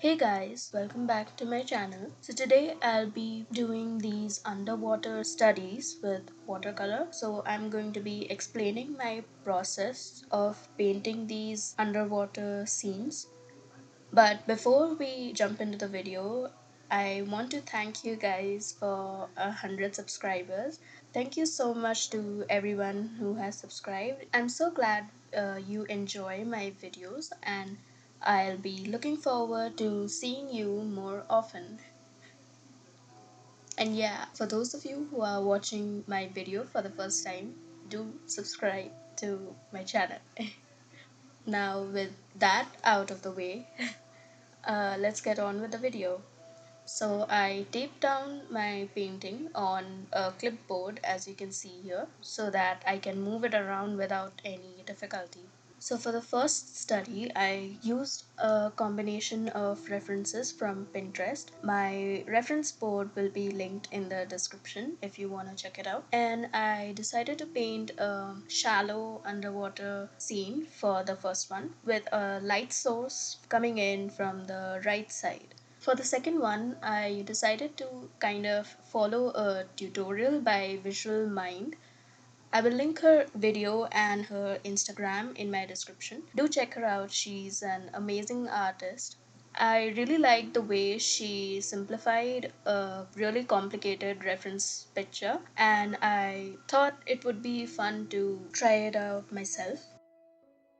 Hey guys, welcome back to my channel. So today I'll be doing these underwater studies with watercolor. So I'm going to be explaining my process of painting these underwater scenes. But before we jump into the video, I want to thank you guys for 100 subscribers. Thank you so much to everyone who has subscribed. I'm so glad you enjoy my videos, and I'll be looking forward to seeing you more often. And yeah, for those of you who are watching my video for the first time, do subscribe to my channel. Now, with that out of the way, let's get on with the video. So I taped down my painting on a clipboard, as you can see here, so that I can move it around without any difficulty. So for the first study, I used a combination of references from Pinterest. My reference board will be linked in the description if you want to check it out. And I decided to paint a shallow underwater scene for the first one with a light source coming in from the right side. For the second one, I decided to kind of follow a tutorial by Visual Mind. I will link her video and her Instagram in my description. Do check her out, she's an amazing artist. I really liked the way she simplified a really complicated reference picture, and I thought it would be fun to try it out myself.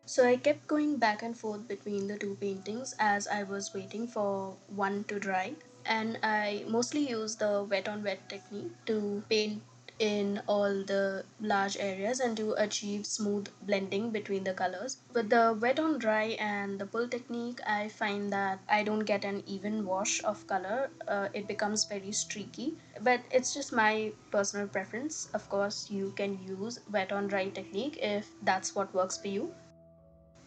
So I kept going back and forth between the two paintings as I was waiting for one to dry, and I mostly used the wet on wet technique to paint in all the large areas and to achieve smooth blending between the colors. With the wet on dry and the pull technique, I find that I don't get an even wash of color. It becomes very streaky, but it's just my personal preference. Of course, you can use wet on dry technique if that's what works for you.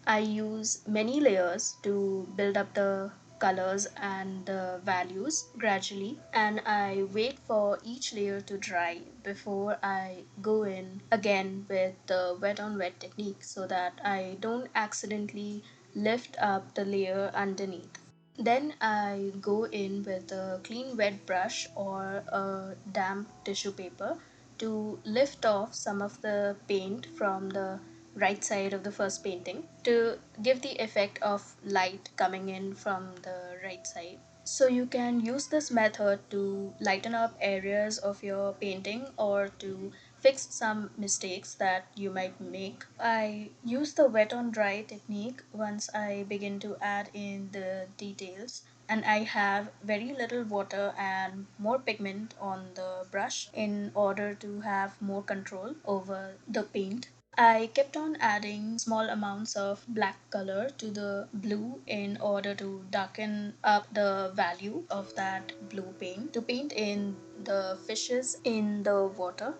I use many layers to build up the colors and the values gradually, and I wait for each layer to dry before I go in again with the wet on wet technique so that I don't accidentally lift up the layer underneath. Then I go in with a clean wet brush or a damp tissue paper to lift off some of the paint from the right side of the first painting to give the effect of light coming in from the right side. So you can use this method to lighten up areas of your painting or to fix some mistakes that you might make. I use the wet on dry technique once I begin to add in the details, and I have very little water and more pigment on the brush in order to have more control over the paint. I kept on adding small amounts of black color to the blue in order to darken up the value of that blue paint to paint in the fishes in the water.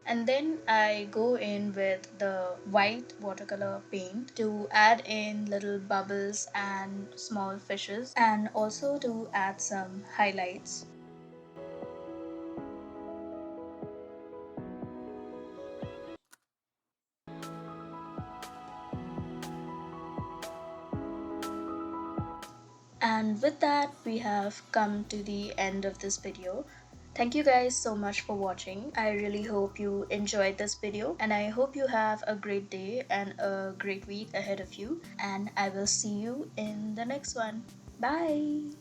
And then I go in with the white watercolor paint to add in little bubbles and small fishes and also to add some highlights. And with that, we have come to the end of this video. Thank you guys so much for watching. I really hope you enjoyed this video, and I hope you have a great day and a great week ahead of you. And I will see you in the next one. Bye!